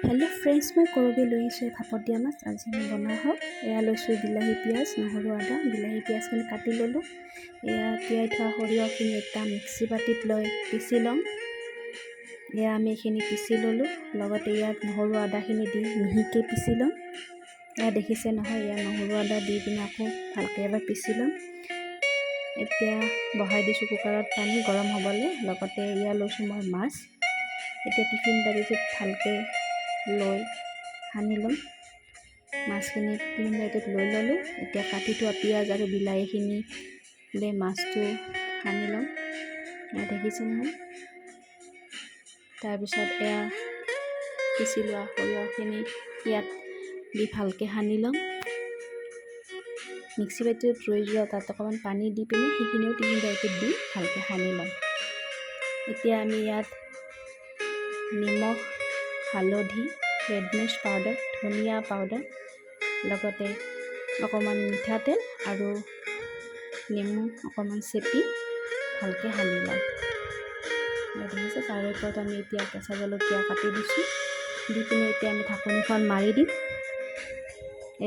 Hello' friends, মই কৰবি লৈ আহিছোঁ ভাপত দিয়া মাছ। আজি আমি বনোৱা হওক। এয়া লৈছোঁ বিলাহী, পিঁয়াজ, নহৰু, আদা। বিলাহী পিঁয়াজখিনি কাটি ল'লোঁ। এয়া তিয়াই থোৱা সৰিয়হখিনি এটা মিক্সি বাতিত লৈ পিচি ল'ম। এয়া আমি এইখিনি পিচি ল'লোঁ। লগতে ইয়াত নহৰু আদাখিনি দি মিহিকৈ পিচি ল'ম। এয়া দেখিছে নহয়, এয়া নহৰু আদা দি পিনে আকৌ ভালকৈ এবাৰ পিচি ল'ম। এতিয়া বহাই দিছোঁ কুকাৰত পানী গৰম হ'বলৈ। লগতে এয়া লৈছোঁ মই মাছ। এতিয়া টিফিন বাতিটোত ভালকৈ লৈ সানি ল'ম। মাছখিনি টিফিন বাতিটোত লৈ ল'লোঁ। এতিয়া কাটি থোৱা পিঁয়াজ আৰু বিলাহীখিনি লৈ মাছটো সানি ল'ম। এয়া দেখিছে নহয়। তাৰপিছত এয়া পিচি লোৱা সৰিয়হখিনি ইয়াত দি ভালকৈ সানি ল'ম। মিক্সি বাতিটোত ৰৈ যোৱা তাত অকণমান পানী দি পিনে সেইখিনিও টিফিন বাতিটোত দি ভালকৈ সানি ল'ম। এতিয়া আমি ইয়াত নিমখ, হালধি, ৰেড মিৰ্চ পাউডাৰ, ধনিয়া পাউডাৰ, লগতে অকণমান মিঠাতেল আৰু নেমু অকণমান চেপি ভালকৈ সানি ল'ম। দেখিছে, তাৰে ওপৰত আমি এতিয়া কেঁচা জলকীয়া কাটি দিছোঁ। দি পিনে এতিয়া আমি ঢাকনিখন মাৰি দিম।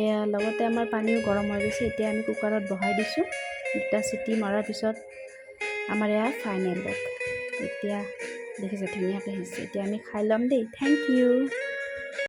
এয়া লগতে আমাৰ পানীও গৰম হৈ গৈছে। এতিয়া আমি কুকাৰত বহাই দিছোঁ। দুটা চিটি মৰাৰ পিছত আমাৰ এয়া ফাইনেল লুক। এতিয়া দেখিছে ধুনীয়াকৈ আহিছে। এতিয়া আমি খাই ল'ম দেই। Thank U.